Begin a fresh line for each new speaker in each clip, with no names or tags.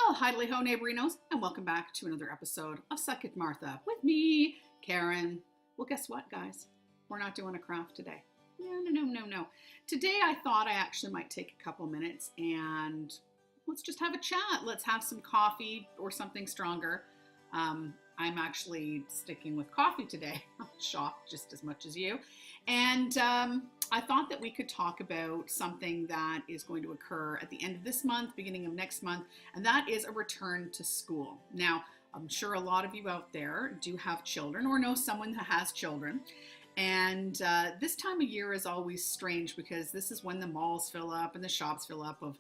Well, hi-ho neighborinos, and welcome back to another episode of Suck It Martha with me, Karen. Well, guess what, guys? We're not doing a craft today. No. Today I thought I actually might take a couple minutes and let's just have a chat. Let's have some coffee or something stronger. I'm actually sticking with coffee today. I'm shocked just as much as you. And I thought that we could talk about something that is going to occur at the end of this month, beginning of next month, and that is a return to school. Now, I'm sure a lot of you out there do have children or know someone that has children. And this time of year is always strange because this is when the malls fill up and the shops fill up of,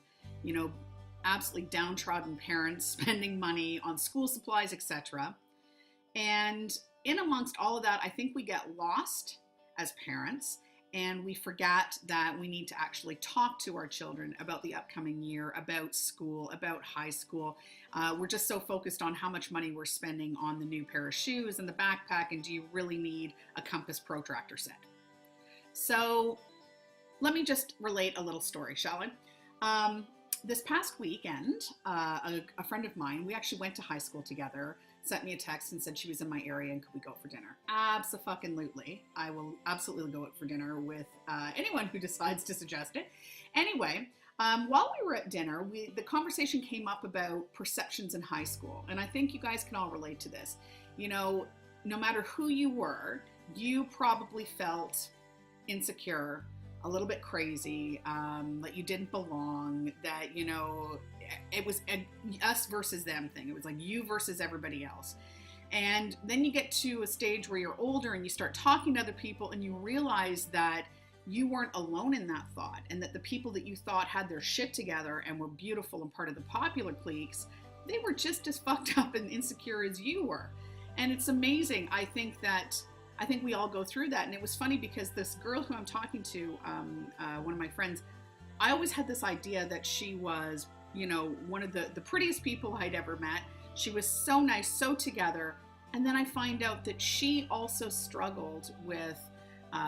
absolutely downtrodden parents spending money on school supplies, etc. And in amongst all of that, I think we get lost as parents and we forget that we need to actually talk to our children about the upcoming year, about school, about high school. We're just so focused on how much money we're spending on the new pair of shoes and the backpack, and do you really need a compass protractor set? So let me just relate a little story, shall I? This past weekend, a friend of mine, we actually went to high school together, sent me a text and said she was in my area and could we go for dinner? Abso-fucking-lutely. I will absolutely go out for dinner with anyone who decides to suggest it. Anyway, while we were at dinner, the conversation came up about perceptions in high school. And I think you guys can all relate to this. No matter who you were, you probably felt insecure, a little bit crazy, that you didn't belong, that, it was a us versus them thing. It was like you versus everybody else. And then you get to a stage where you're older and you start talking to other people and you realize that you weren't alone in that thought, and that the people that you thought had their shit together and were beautiful and part of the popular cliques, they were just as fucked up and insecure as you were. And it's amazing. I think we all go through that. And it was funny because this girl who I'm talking to, one of my friends, I always had this idea that she was, one of the prettiest people I'd ever met. She was so nice, so together. And then I find out that she also struggled with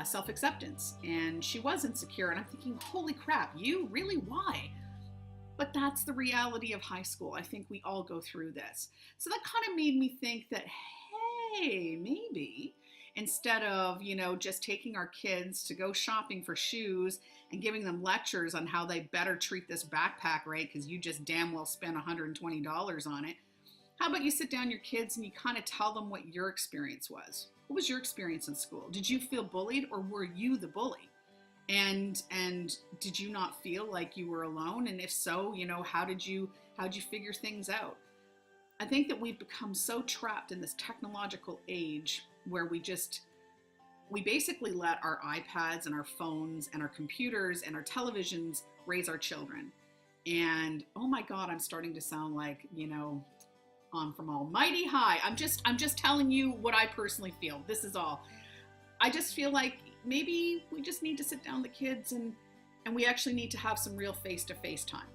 self-acceptance, and she was insecure. And I'm thinking, holy crap, you really? Why? But that's the reality of high school. I think we all go through this. So that kind of made me think that, hey, maybe instead of, just taking our kids to go shopping for shoes and giving them lectures on how they better treat this backpack right because you just damn well spent $120 on it, how about you sit down your kids and you kind of tell them what your experience was? What was your experience in school? Did you feel bullied, or were you the bully? And did you not feel like you were alone? And if so, how'd you figure things out? I think that we've become so trapped in this technological age where we basically let our iPads and our phones and our computers and our televisions raise our children. And oh my God, I'm starting to sound like, on from almighty high. I'm just telling you what I personally feel. This is all. I just feel like maybe we just need to sit down the kids and we actually need to have some real face-to-face time.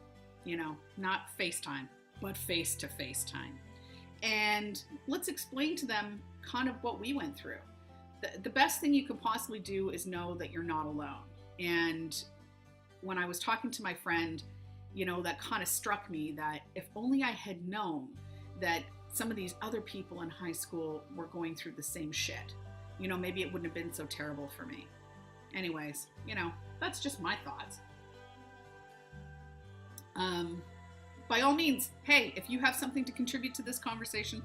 Not FaceTime, but face-to-face time. And let's explain to them kind of what we went through. The best thing you could possibly do is know that you're not alone. And when I was talking to my friend, that kind of struck me that if only I had known that some of these other people in high school were going through the same shit, maybe it wouldn't have been so terrible for me. Anyways, that's just my thoughts. By all means, hey, if you have something to contribute to this conversation,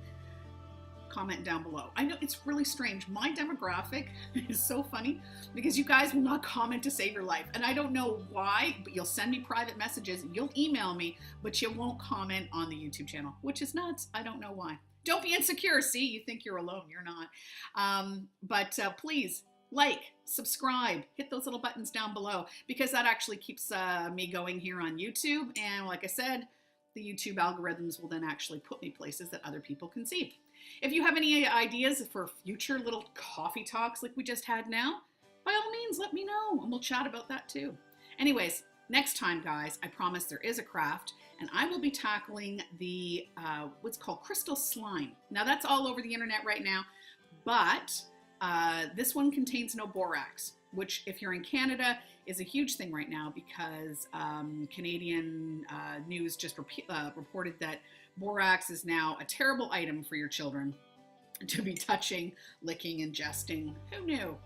comment down below. I know it's really strange. My demographic is so funny because you guys will not comment to save your life. And I don't know why, but you'll send me private messages, you'll email me, but you won't comment on the YouTube channel, which is nuts. I don't know why. Don't be insecure. See, you think you're alone. You're not. Please like, subscribe, hit those little buttons down below because that actually keeps me going here on YouTube. And like I said, the YouTube algorithms will then actually put me places that other people can see. If you have any ideas for future little coffee talks like we just had now, by all means, let me know and we'll chat about that too. Anyways, next time, guys, I promise there is a craft and I will be tackling the what's called crystal slime. Now that's all over the internet right now, but this one contains no borax. which if you're in Canada is a huge thing right now because Canadian news just reported that borax is now a terrible item for your children to be touching, licking, ingesting. Who knew?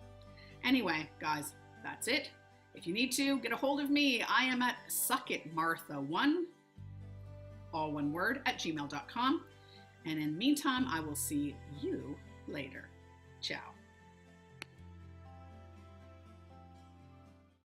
Anyway, guys, that's it. If you need to, get a hold of me. I am at suckitmartha1, all one word, @gmail.com. And in the meantime, I will see you later. Ciao.